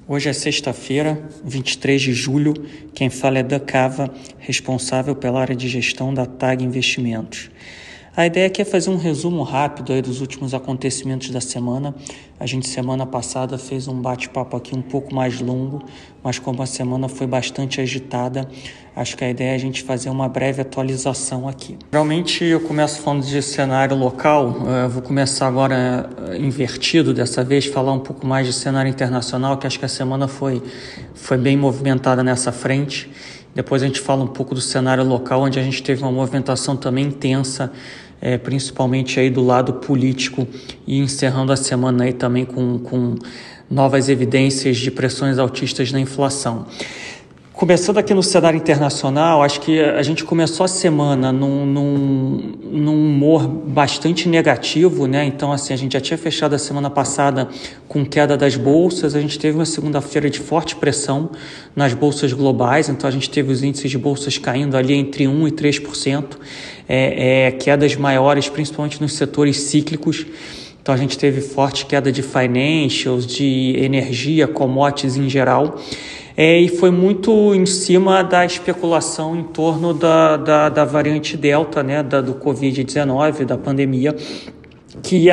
Hoje é sexta-feira, 23 de julho. Quem fala é Dan Cava, responsável pela área de gestão da TAG Investimentos. A ideia aqui é fazer um resumo rápido aí dos últimos acontecimentos da semana. A gente semana passada fez um bate-papo aqui um pouco mais longo, mas como a semana foi bastante agitada, acho que a ideia é a gente fazer uma breve atualização aqui. Geralmente eu começo falando de cenário local, vou começar agora invertido dessa vez, falar um pouco mais de cenário internacional, que acho que a semana foi bem movimentada nessa frente. Depois a gente fala um pouco do cenário local, onde a gente teve uma movimentação também intensa, principalmente aí do lado político, e encerrando a semana aí também com novas evidências de pressões altistas na inflação. Começando aqui no cenário internacional, acho que a gente começou a semana num humor bastante negativo, né? Então, assim, a gente já tinha fechado a semana passada com queda das bolsas, a gente teve uma segunda-feira de forte pressão nas bolsas globais, então a gente teve os índices de bolsas caindo ali entre 1% e 3%, quedas maiores, principalmente nos setores cíclicos. Então, a gente teve forte queda de financials, de energia, commodities em geral. E foi muito em cima da especulação em torno da variante Delta, né, do Covid-19, da pandemia, que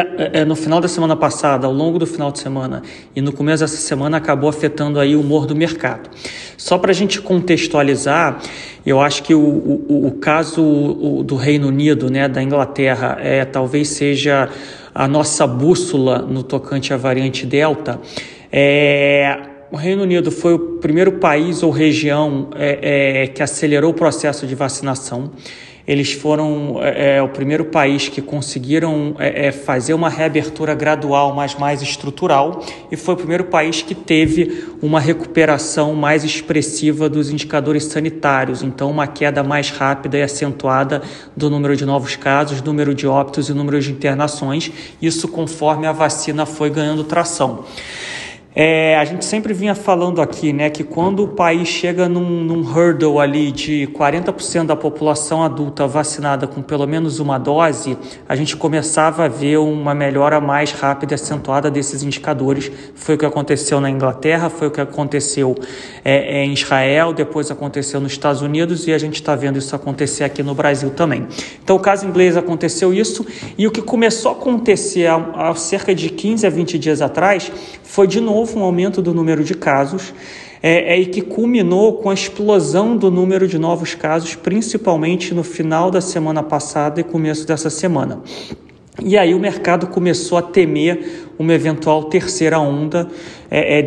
no final da semana passada, ao longo do final de semana e no começo dessa semana, acabou afetando aí o humor do mercado. Só para a gente contextualizar, eu acho que o caso do Reino Unido, né, da Inglaterra, talvez seja a nossa bússola no tocante à variante Delta. O Reino Unido foi o primeiro país ou região que acelerou o processo de vacinação. Eles foram o primeiro país que conseguiram fazer uma reabertura gradual, mas mais estrutural, e foi o primeiro país que teve uma recuperação mais expressiva dos indicadores sanitários, então uma queda mais rápida e acentuada do número de novos casos, número de óbitos e número de internações, isso conforme a vacina foi ganhando tração. A gente sempre vinha falando aqui, né, que quando o país chega num hurdle ali de 40% da população adulta vacinada com pelo menos uma dose, a gente começava a ver uma melhora mais rápida e acentuada desses indicadores. Foi o que aconteceu na Inglaterra, foi o que aconteceu em Israel, depois aconteceu nos Estados Unidos e a gente está vendo isso acontecer aqui no Brasil também. Então, o caso inglês aconteceu isso, e o que começou a acontecer há cerca de 15 a 20 dias atrás foi de novo um aumento do número de casos e que culminou com a explosão do número de novos casos, principalmente no final da semana passada e começo dessa semana. E aí o mercado começou a temer uma eventual terceira onda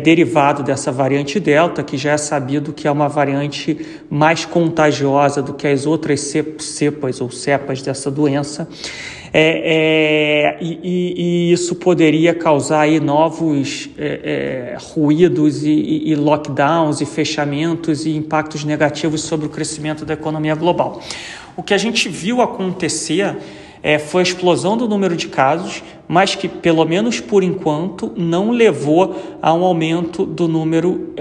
derivado dessa variante Delta, que já é sabido que é uma variante mais contagiosa do que as outras cepas dessa doença. E isso poderia causar aí novos ruídos e lockdowns e fechamentos e impactos negativos sobre o crescimento da economia global. O que a gente viu acontecer foi a explosão do número de casos, mas que, pelo menos por enquanto, não levou a um aumento do número,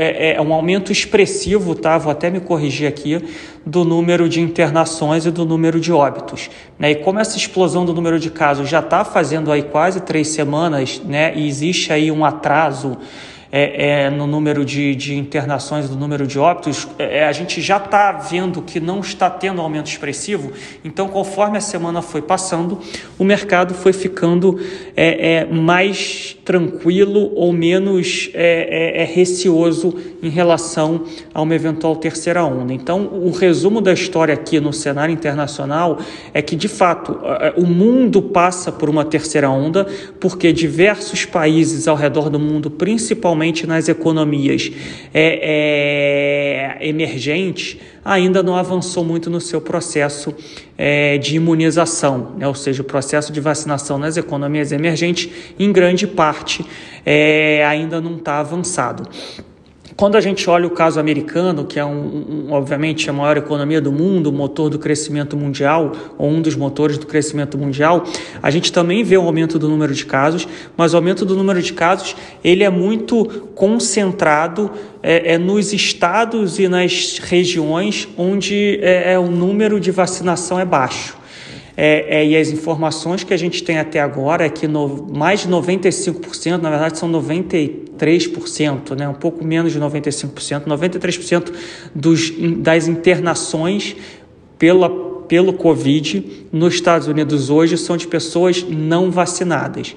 um aumento expressivo, tá? Vou até me corrigir aqui, do número de internações e do número de óbitos, né? E como essa explosão do número de casos já está fazendo aí quase 3 semanas, né? E existe aí um atraso no número de internações, do número de óbitos, a gente já está vendo que não está tendo aumento expressivo. Então, conforme a semana foi passando, o mercado foi ficando mais tranquilo ou menos receoso em relação a uma eventual terceira onda. Então, o resumo da história aqui no cenário internacional é que, de fato, o mundo passa por uma terceira onda, porque diversos países ao redor do mundo, principalmente nas economias emergentes, ainda não avançou muito no seu processo de imunização, né? Ou seja, o processo de vacinação nas economias emergentes, em grande parte, ainda não está avançado. Quando a gente olha o caso americano, que é obviamente a maior economia do mundo, o motor do crescimento mundial, ou um dos motores do crescimento mundial, a gente também vê um aumento do número de casos, mas o aumento do número de casos ele é muito concentrado nos estados e nas regiões onde o número de vacinação é baixo. e as informações que a gente tem até agora é que mais de 95%, na verdade são 93%, né? Um pouco menos de 95%, 93% das internações pelo Covid nos Estados Unidos hoje são de pessoas não vacinadas.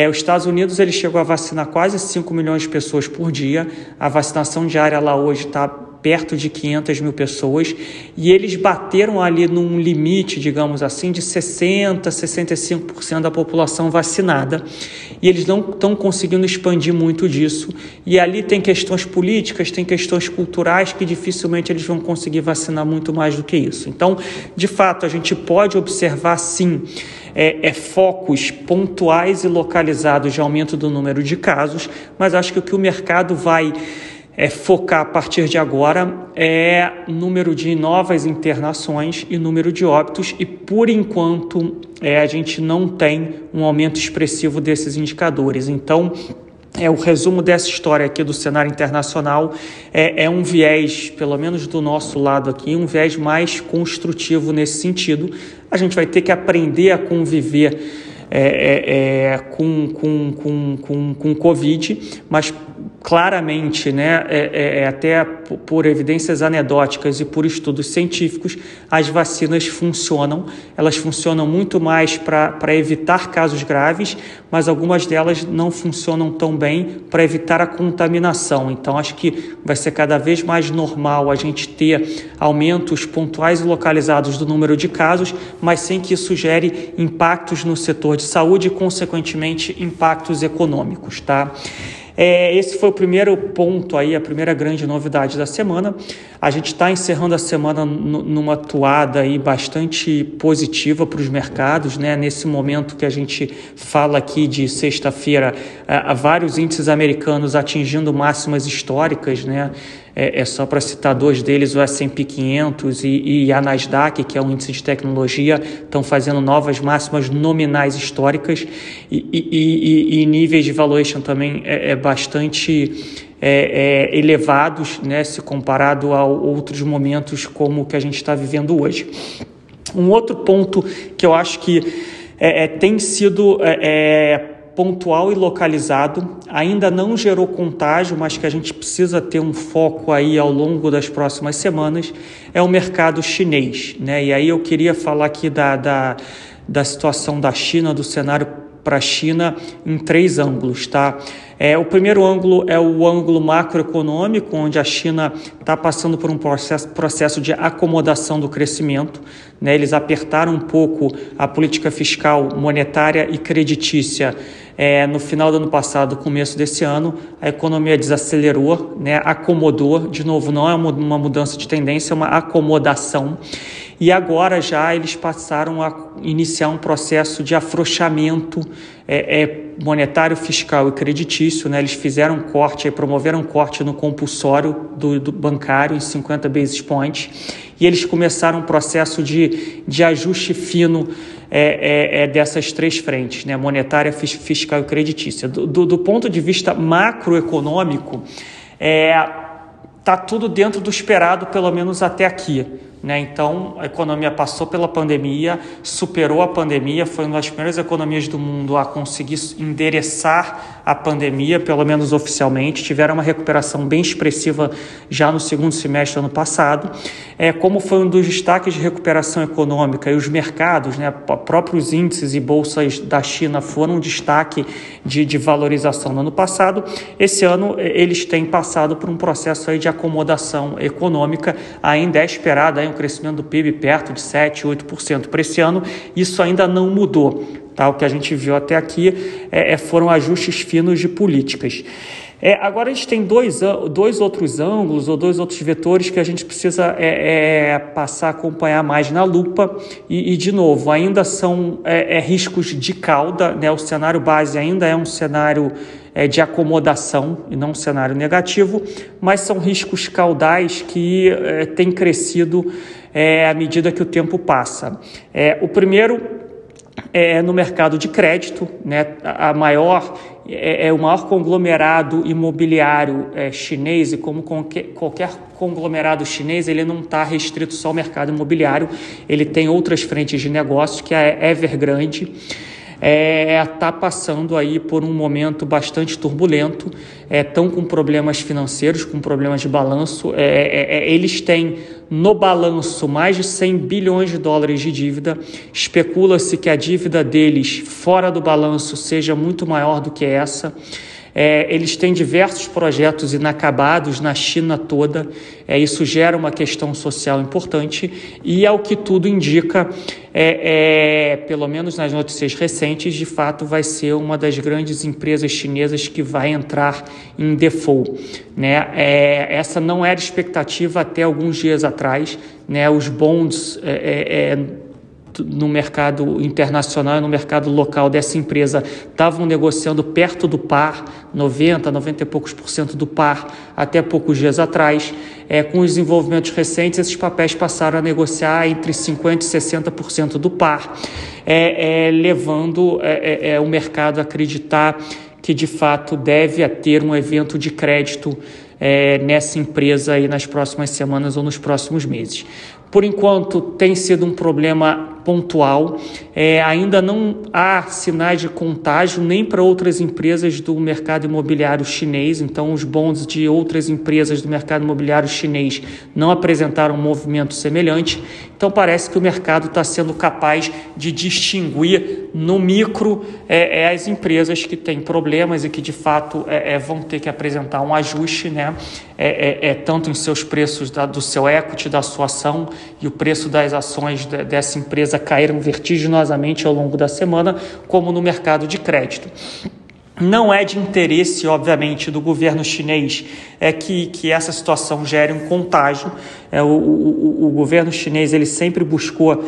Os Estados Unidos ele chegou a vacinar quase 5 milhões de pessoas por dia. A vacinação diária lá hoje está perto de 500 mil pessoas, e eles bateram ali num limite, digamos assim, de 60%, 65% da população vacinada, e eles não estão conseguindo expandir muito disso, e ali tem questões políticas, tem questões culturais que dificilmente eles vão conseguir vacinar muito mais do que isso. Então, de fato, a gente pode observar, sim, focos pontuais e localizados de aumento do número de casos, mas acho que o que o mercado vai focar a partir de agora é número de novas internações e número de óbitos, e por enquanto a gente não tem um aumento expressivo desses indicadores. Então, o resumo dessa história aqui do cenário internacional é um viés, pelo menos do nosso lado aqui, um viés mais construtivo nesse sentido. A gente vai ter que aprender a conviver com Covid, mas claramente, né, até por evidências anedóticas e por estudos científicos, as vacinas funcionam. Elas funcionam muito mais para evitar casos graves, mas algumas delas não funcionam tão bem para evitar a contaminação. Então, acho que vai ser cada vez mais normal a gente ter aumentos pontuais e localizados do número de casos, mas sem que isso gere impactos no setor de saúde e, consequentemente, impactos econômicos, tá? Esse foi o primeiro ponto aí, a primeira grande novidade da semana. A gente está encerrando a semana numa toada aí bastante positiva para os mercados, né? Nesse momento que a gente fala aqui de sexta-feira, vários índices americanos atingindo máximas históricas, né? Só para citar dois deles, o S&P 500 e a Nasdaq, que é um índice de tecnologia, estão fazendo novas máximas nominais históricas, e níveis de valuation também bastante elevados, né, se comparado a outros momentos como o que a gente está vivendo hoje. Um outro ponto que eu acho que tem sido pontual e localizado, ainda não gerou contágio, mas que a gente precisa ter um foco aí ao longo das próximas semanas, é o mercado chinês, né? E aí eu queria falar aqui da situação da China, do cenário para a China em 3 ângulos, tá? O primeiro ângulo é o ângulo macroeconômico, onde a China está passando por um processo de acomodação do crescimento, né? Eles apertaram um pouco a política fiscal, monetária e creditícia no final do ano passado, começo desse ano. A economia desacelerou, né? Acomodou, de novo, não é uma mudança de tendência, é uma acomodação. E agora já eles passaram a iniciar um processo de afrouxamento monetário, fiscal e creditício, né? Eles fizeram um corte, promoveram um corte no compulsório do bancário em 50 basis points, e eles começaram um processo de ajuste fino dessas 3 frentes, né? Monetária, fiscal e creditícia. Do ponto de vista macroeconômico, está tudo dentro do esperado, pelo menos até aqui, né? Então, a economia passou pela pandemia, superou a pandemia, foi uma das primeiras economias do mundo a conseguir endereçar a pandemia, pelo menos oficialmente. Tiveram uma recuperação bem expressiva já no segundo semestre do ano passado. Como foi um dos destaques de recuperação econômica, e os mercados, né, próprios índices e bolsas da China foram um destaque de valorização no ano passado. Esse ano eles têm passado por um processo aí de acomodação econômica. Ainda é esperado aí um crescimento do PIB perto de 7%, 8% para esse ano. Isso ainda não mudou, tá? O que a gente viu até aqui foram ajustes finos de políticas. Agora a gente tem dois outros ângulos ou 2 outros vetores que a gente precisa passar a acompanhar mais na lupa, e de novo, ainda são riscos de cauda, né? O cenário base ainda é um cenário de acomodação e não um cenário negativo, mas são riscos caudais que têm crescido à medida que o tempo passa. O primeiro no mercado de crédito, né? O maior conglomerado imobiliário chinês, e como qualquer conglomerado chinês, ele não está restrito só ao mercado imobiliário, ele tem outras frentes de negócio, que é a Evergrande. Está passando aí por um momento bastante turbulento, estão com problemas financeiros, com problemas de balanço. Eles têm no balanço mais de 100 bilhões de dólares de dívida. Especula-se que a dívida deles fora do balanço seja muito maior do que essa. Eles têm diversos projetos inacabados na China toda, isso gera uma questão social importante e, ao que tudo indica, pelo menos nas notícias recentes, de fato vai ser uma das grandes empresas chinesas que vai entrar em default, né? Essa não era expectativa até alguns dias atrás, né? Os bonds no mercado internacional e no mercado local dessa empresa estavam negociando perto do par, 90 e poucos % do par, até poucos dias atrás. Com os desenvolvimentos recentes, esses papéis passaram a negociar entre 50% e 60% do par, levando o mercado a acreditar que, de fato, deve ter um evento de crédito nessa empresa aí nas próximas semanas ou nos próximos meses. Por enquanto, tem sido um problema pontual, ainda não há sinais de contágio nem para outras empresas do mercado imobiliário chinês, então os bonds de outras empresas do mercado imobiliário chinês não apresentaram um movimento semelhante, então parece que o mercado está sendo capaz de distinguir no micro as empresas que têm problemas e que de fato vão ter que apresentar um ajuste, né? Tanto em seus preços do seu equity, da sua ação, e o preço das ações dessa empresa caíram vertiginosamente ao longo da semana, como no mercado de crédito. Não é de interesse, obviamente, do governo chinês que essa situação gere um contágio. O governo chinês ele sempre buscou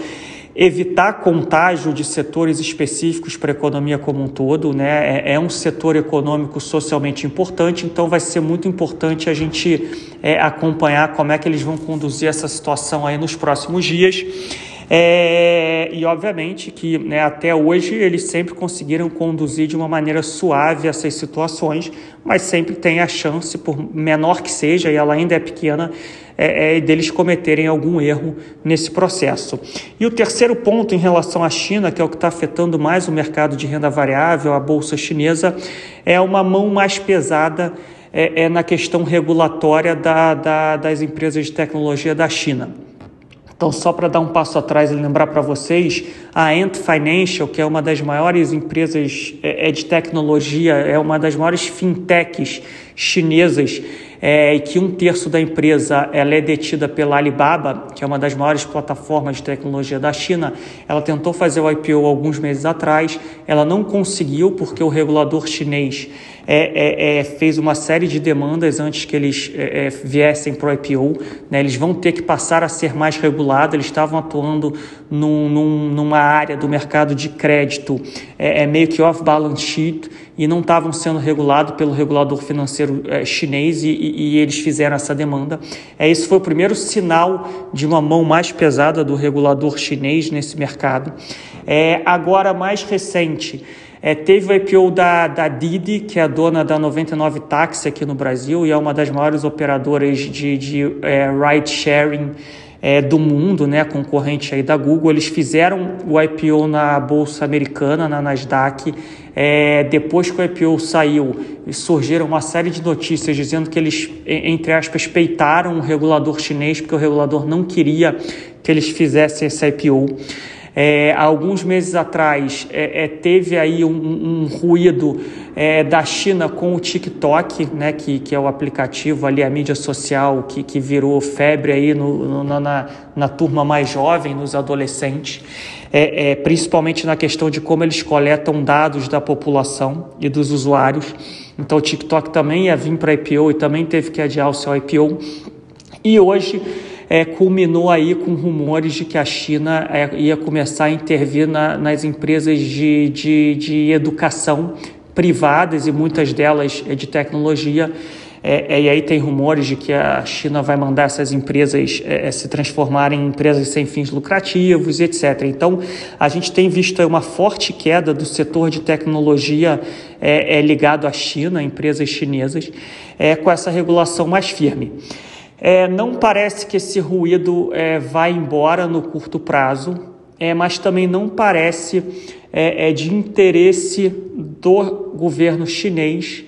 evitar contágio de setores específicos para a economia como um todo, né? É um setor econômico socialmente importante, então vai ser muito importante a gente acompanhar como é que eles vão conduzir essa situação aí nos próximos dias. E obviamente que, né, até hoje eles sempre conseguiram conduzir de uma maneira suave essas situações, mas sempre tem a chance, por menor que seja, e ela ainda é pequena, deles cometerem algum erro nesse processo. E o terceiro ponto em relação à China, que é o que está afetando mais o mercado de renda variável, a bolsa chinesa, é uma mão mais pesada na questão regulatória das empresas de tecnologia da China. Então, só para dar um passo atrás e lembrar para vocês, a Ant Financial, que é uma das maiores empresas de tecnologia, é uma das maiores fintechs chinesas, e que 1/3 da empresa ela é detida pela Alibaba, que é uma das maiores plataformas de tecnologia da China. Ela tentou fazer o IPO alguns meses atrás, ela não conseguiu porque o regulador chinês fez uma série de demandas antes que eles viessem para o IPO, né? Eles vão ter que passar a ser mais regulados. Eles estavam atuando numa área do mercado de crédito meio que off-balance sheet e não estavam sendo regulados pelo regulador financeiro chinês e eles fizeram essa demanda. Esse foi o primeiro sinal de uma mão mais pesada do regulador chinês nesse mercado. Agora, mais recente, teve o IPO da Didi, que é a dona da 99 Táxi aqui no Brasil e é uma das maiores operadoras de ride-sharing do mundo, né, concorrente aí da Google. Eles fizeram o IPO na Bolsa Americana, na Nasdaq. Depois que o IPO saiu, surgiram uma série de notícias dizendo que eles, entre aspas, peitaram o regulador chinês, porque o regulador não queria que eles fizessem esse IPO. Há alguns meses atrás, teve aí um ruído da China com o TikTok, né, que é o aplicativo ali, a mídia social que virou febre aí na turma mais jovem, nos adolescentes, principalmente na questão de como eles coletam dados da população e dos usuários. Então o TikTok também ia vir para IPO e também teve que adiar o seu IPO. E hoje culminou aí com rumores de que a China ia começar a intervir nas empresas de educação privadas e muitas delas de tecnologia, e aí tem rumores de que a China vai mandar essas empresas se transformarem em empresas sem fins lucrativos, etc. Então, a gente tem visto uma forte queda do setor de tecnologia ligado à China, empresas chinesas, com essa regulação mais firme. Não parece que esse ruído vai embora no curto prazo, mas também não parece de interesse do governo chinês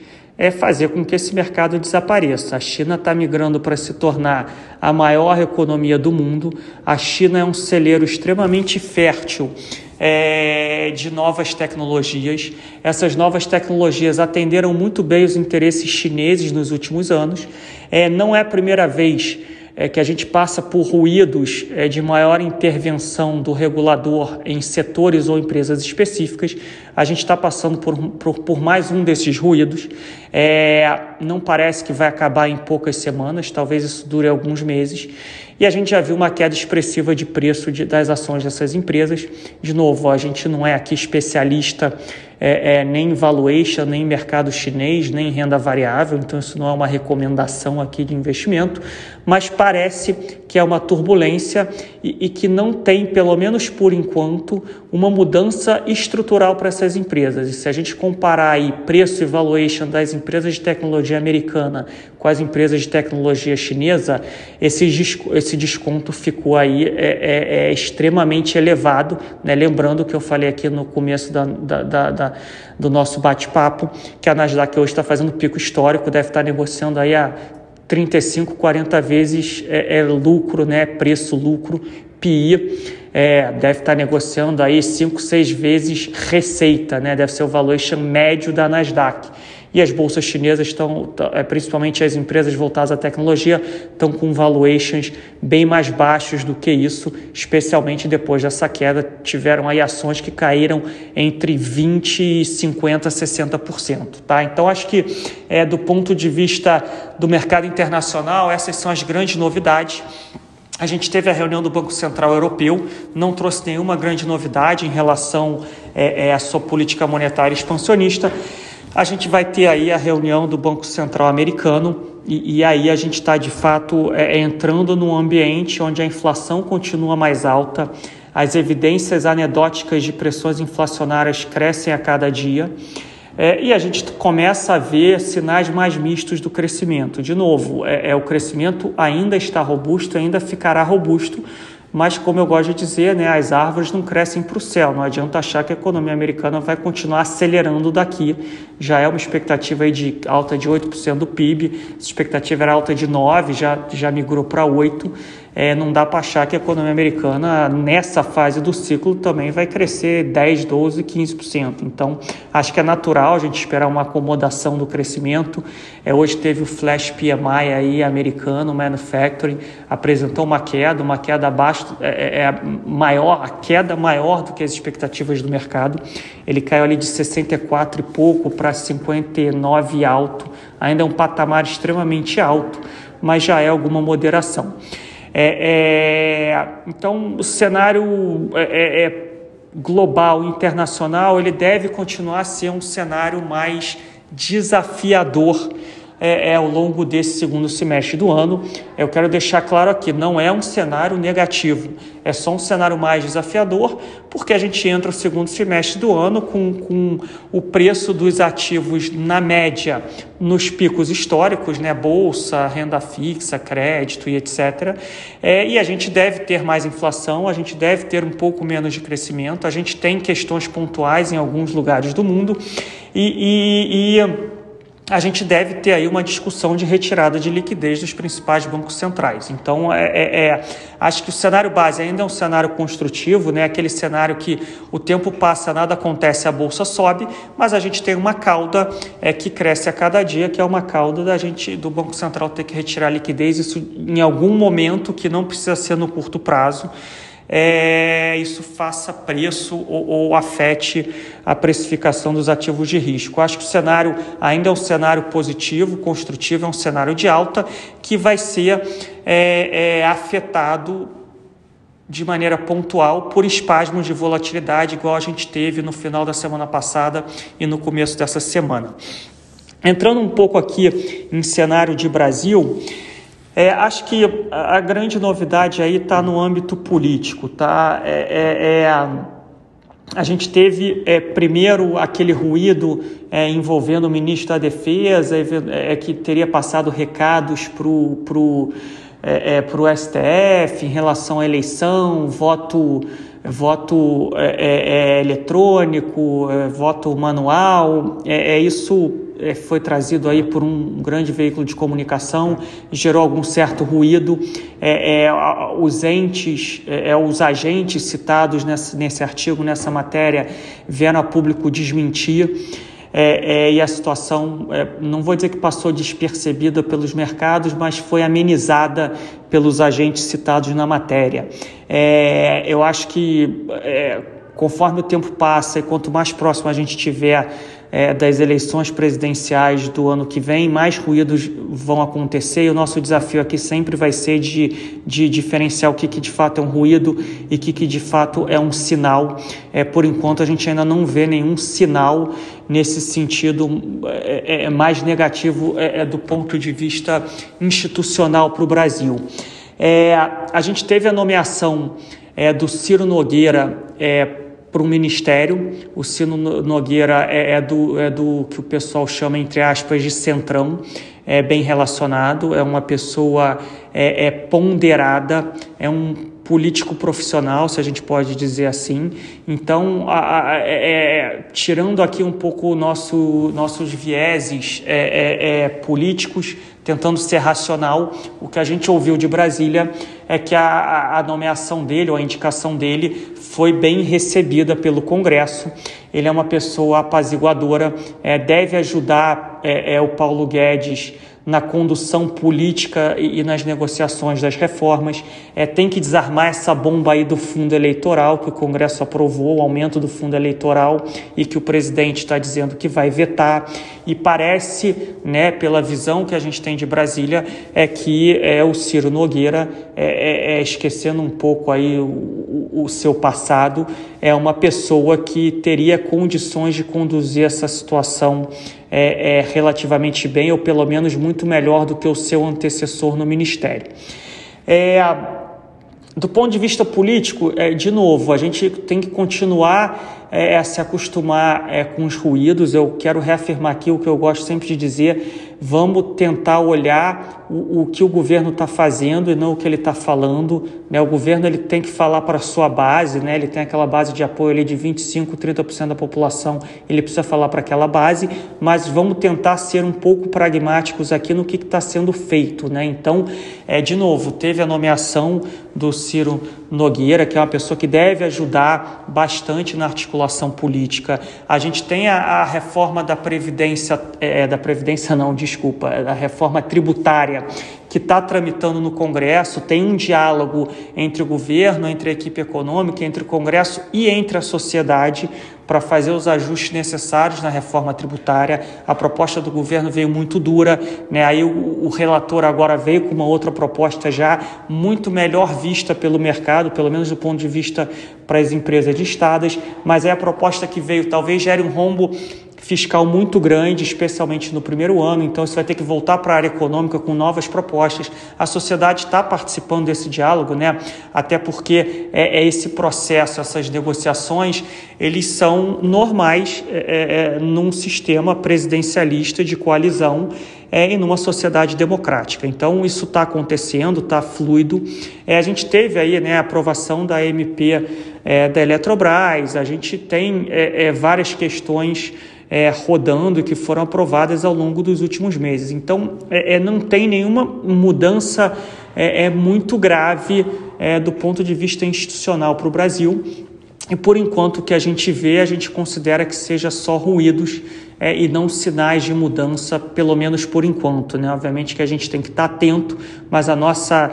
fazer com que esse mercado desapareça. A China está migrando para se tornar a maior economia do mundo. A China é um celeiro extremamente fértil de novas tecnologias. Essas novas tecnologias atenderam muito bem os interesses chineses nos últimos anos. Não é a primeira vez que a gente passa por ruídos de maior intervenção do regulador em setores ou empresas específicas. A gente está passando por mais um desses ruídos. Não parece que vai acabar em poucas semanas, talvez isso dure alguns meses. E a gente já viu uma queda expressiva de preço das ações dessas empresas. De novo, a gente não é aqui especialista nem em valuation, nem em mercado chinês, nem em renda variável, então isso não é uma recomendação aqui de investimento, mas parece que é uma turbulência e que não tem, pelo menos por enquanto, uma mudança estrutural para essas empresas. E se a gente comparar aí preço e valuation das empresas de tecnologia americana com as empresas de tecnologia chinesa, esse desconto ficou aí extremamente elevado, né? Lembrando que eu falei aqui no começo do nosso bate-papo, que a Nasdaq hoje está fazendo pico histórico, deve estar negociando aí a 35, 40 vezes lucro, né? Preço-lucro, PI, deve estar negociando aí 5, 6 vezes receita, né? Deve ser o valuation médio da Nasdaq. E as bolsas chinesas estão, principalmente as empresas voltadas à tecnologia, estão com valuations bem mais baixos do que isso, especialmente depois dessa queda. Tiveram aí ações que caíram entre 20%, 50%, 60%. Tá? Então, acho que do ponto de vista do mercado internacional, essas são as grandes novidades. A gente teve a reunião do Banco Central Europeu, não trouxe nenhuma grande novidade em relação à sua política monetária expansionista. A gente vai ter aí a reunião do Banco Central americano e aí a gente está, de fato, entrando num ambiente onde a inflação continua mais alta, as evidências anedóticas de pressões inflacionárias crescem a cada dia e a gente começa a ver sinais mais mistos do crescimento. De novo, o crescimento ainda está robusto, ainda ficará robusto, mas, como eu gosto de dizer, né, as árvores não crescem para o céu. Não adianta achar que a economia americana vai continuar acelerando daqui. Já é uma expectativa aí de alta de 8% do PIB. Essa expectativa era alta de 9%, já migrou para 8%. Não dá para achar que a economia americana, nessa fase do ciclo, também vai crescer 10%, 12%, 15%. Então, acho que é natural a gente esperar uma acomodação do crescimento. Hoje teve o Flash PMI aí, americano, Manufacturing, apresentou uma queda abaixo, a queda maior do que as expectativas do mercado. Ele caiu ali de 64 e pouco para 59 alto. Ainda é um patamar extremamente alto, mas já é alguma moderação. Então, o cenário global, internacional, ele deve continuar a ser um cenário mais desafiador ao longo desse segundo semestre do ano. Eu quero deixar claro aqui, não é um cenário negativo, é só um cenário mais desafiador, porque a gente entra no segundo semestre do ano com o preço dos ativos, na média, nos picos históricos, né? Bolsa, renda fixa, crédito e etc. E a gente deve ter mais inflação, a gente deve ter um pouco menos de crescimento, a gente tem questões pontuais em alguns lugares do mundo e a gente deve ter aí uma discussão de retirada de liquidez dos principais bancos centrais. Então, acho que o cenário base ainda é um cenário construtivo, né? Aquele cenário que o tempo passa, nada acontece, a bolsa sobe, mas a gente tem uma cauda que cresce a cada dia, que é uma cauda do Banco Central ter que retirar liquidez, isso em algum momento que não precisa ser no curto prazo. Isso faça preço ou afete a precificação dos ativos de risco. Acho que o cenário ainda é um cenário positivo, construtivo, é um cenário de alta que vai ser afetado de maneira pontual por espasmos de volatilidade, igual a gente teve no final da semana passada e no começo dessa semana. Entrando um pouco aqui em cenário de Brasil, acho que a grande novidade aí está no âmbito político, tá? A gente teve primeiro aquele ruído envolvendo o ministro da Defesa, que teria passado recados para o STF em relação à eleição, voto eletrônico, voto manual. Isso foi trazido aí por um grande veículo de comunicação, gerou algum certo ruído. Os agentes citados nesse artigo, nessa matéria, vieram a público desmentir. E a situação, não vou dizer que passou despercebida pelos mercados, mas foi amenizada pelos agentes citados na matéria. Eu acho que conforme o tempo passa e quanto mais próximo a gente tiver das eleições presidenciais do ano que vem, mais ruídos vão acontecer, e o nosso desafio aqui sempre vai ser de diferenciar o que de fato é um ruído e o que de fato é um sinal. Por enquanto a gente ainda não vê nenhum sinal nesse sentido mais negativo do ponto de vista institucional para o Brasil. A gente teve a nomeação do Ciro Nogueira para um ministério. O Ciro Nogueira é do que o pessoal chama, entre aspas, de centrão, bem relacionado, é uma pessoa ponderada, é um político profissional, se a gente pode dizer assim. Então, tirando aqui um pouco nossos vieses políticos, tentando ser racional, o que a gente ouviu de Brasília é que a nomeação dele, ou a indicação dele, foi bem recebida pelo Congresso. Ele é uma pessoa apaziguadora, deve ajudar o Paulo Guedes na condução política e nas negociações das reformas. Tem que desarmar essa bomba aí do fundo eleitoral, que o Congresso aprovou, o aumento do fundo eleitoral, e que o presidente está dizendo que vai vetar. E parece, pela visão que a gente tem de Brasília, que o Ciro Nogueira, esquecendo um pouco aí o seu passado, é uma pessoa que teria condições de conduzir essa situação relativamente bem, ou pelo menos muito melhor do que o seu antecessor no Ministério. Do ponto de vista político, de novo, a gente tem que continuar a se acostumar com os ruídos. Eu quero reafirmar aqui o que eu gosto sempre de dizer: vamos tentar olhar o que o governo está fazendo e não o que ele está falando. O governo ele tem que falar para a sua base, ele tem aquela base de apoio ali de 25%, 30% da população, ele precisa falar para aquela base, mas vamos tentar ser um pouco pragmáticos aqui no que está sendo feito. Então, de novo, teve a nomeação do Ciro Nogueira, que é uma pessoa que deve ajudar bastante na articulação política. A gente tem a reforma da Previdência, a reforma tributária, que está tramitando no Congresso. Tem um diálogo entre o governo, entre a equipe econômica, entre o Congresso e entre a sociedade para fazer os ajustes necessários na reforma tributária. A proposta do governo veio muito dura, Aí o relator agora veio com uma outra proposta já muito melhor vista pelo mercado, pelo menos do ponto de vista para as empresas listadas, mas a proposta que veio talvez gere um rombo fiscal muito grande, especialmente no primeiro ano. Então isso vai ter que voltar para a área econômica com novas propostas. A sociedade está participando desse diálogo, até porque esse processo, essas negociações, eles são normais num sistema presidencialista de coalizão e numa sociedade democrática. Então isso está acontecendo, está fluido. A gente teve aí a aprovação da MP da Eletrobras, a gente tem várias questões rodando e que foram aprovadas ao longo dos últimos meses. Então, não tem nenhuma mudança muito grave do ponto de vista institucional para o Brasil. E, por enquanto, o que a gente vê, a gente considera que seja só ruídos e não sinais de mudança, pelo menos por enquanto. Obviamente que a gente tem que estar atento, mas a nossa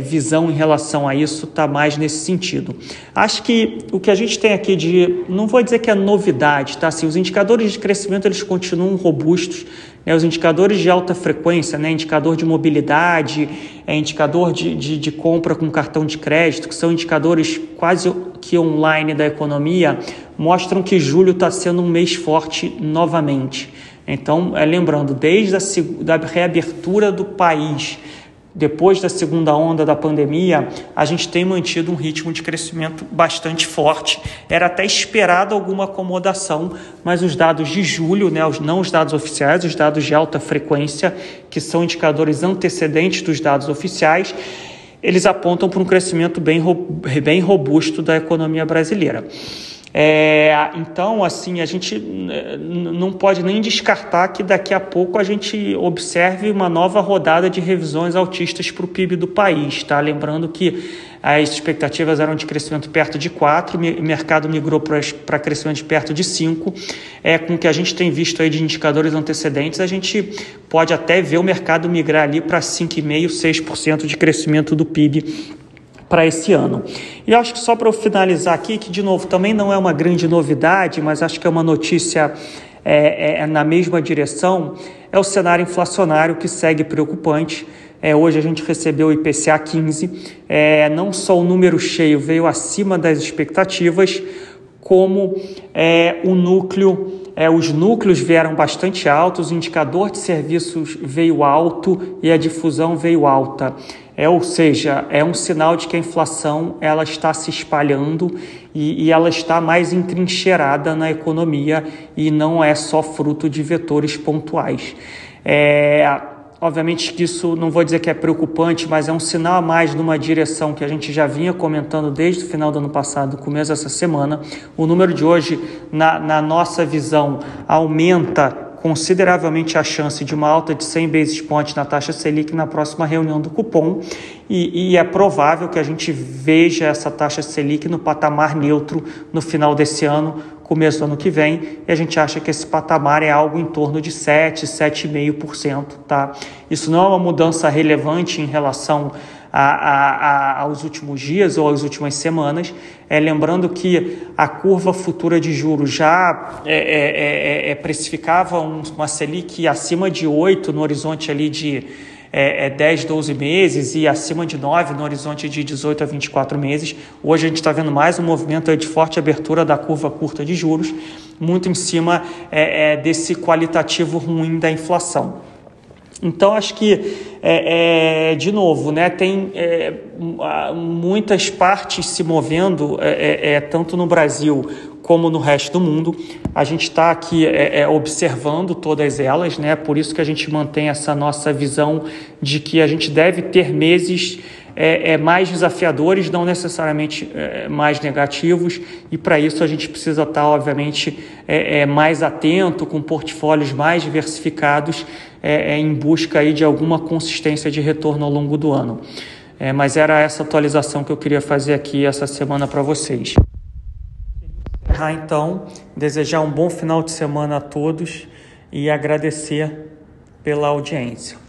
visão em relação a isso está mais nesse sentido. Acho que o que a gente tem aqui não vou dizer que é novidade, tá? Assim, os indicadores de crescimento eles continuam robustos, os indicadores de alta frequência, indicador de mobilidade, indicador de compra com cartão de crédito, que são indicadores quase que online da economia, mostram que julho está sendo um mês forte novamente. Então, lembrando, desde da reabertura do país, depois da segunda onda da pandemia, a gente tem mantido um ritmo de crescimento bastante forte. Era até esperado alguma acomodação, mas os dados de julho, né, não os dados oficiais, os dados de alta frequência, que são indicadores antecedentes dos dados oficiais, eles apontam para um crescimento bem robusto da economia brasileira. Então, assim, a gente não pode nem descartar que daqui a pouco a gente observe uma nova rodada de revisões altistas para o PIB do país, tá? Lembrando que as expectativas eram de crescimento perto de 4, o mercado migrou para crescimento de perto de 5. Com o que a gente tem visto aí de indicadores antecedentes, a gente pode até ver o mercado migrar ali para 5,5%, 6% de crescimento do PIB para esse ano. E acho que só para eu finalizar aqui, que de novo também não é uma grande novidade, mas acho que é uma notícia na mesma direção, é o cenário inflacionário que segue preocupante. Hoje a gente recebeu o IPCA 15, não só o número cheio veio acima das expectativas, como os núcleos vieram bastante altos, o indicador de serviços veio alto e a difusão veio alta. Ou seja, é um sinal de que a inflação ela está se espalhando e ela está mais entrincheirada na economia e não é só fruto de vetores pontuais. Obviamente que isso não vou dizer que é preocupante, mas é um sinal a mais numa direção que a gente já vinha comentando desde o final do ano passado, começo dessa semana. O número de hoje, na nossa visão, aumenta consideravelmente a chance de uma alta de 100 basis points na taxa Selic na próxima reunião do Copom e é provável que a gente veja essa taxa Selic no patamar neutro no final desse ano, começo do ano que vem, e a gente acha que esse patamar é algo em torno de 7,5%, tá? Isso não é uma mudança relevante em relação aos últimos dias ou às últimas semanas, lembrando que a curva futura de juros já precificava uma Selic acima de 8 no horizonte ali de 10, 12 meses e acima de 9 no horizonte de 18 a 24 meses. Hoje a gente está vendo mais um movimento de forte abertura da curva curta de juros, muito em cima desse qualitativo ruim da inflação. Então, acho que, de novo, né, tem muitas partes se movendo, tanto no Brasil como no resto do mundo. A gente está aqui observando todas elas, né? Por isso que a gente mantém essa nossa visão de que a gente deve ter meses mais desafiadores, não necessariamente mais negativos, e para isso a gente precisa estar, obviamente, mais atento, com portfólios mais diversificados, em busca aí de alguma consistência de retorno ao longo do ano. Mas era essa atualização que eu queria fazer aqui essa semana para vocês. Então, desejar um bom final de semana a todos e agradecer pela audiência.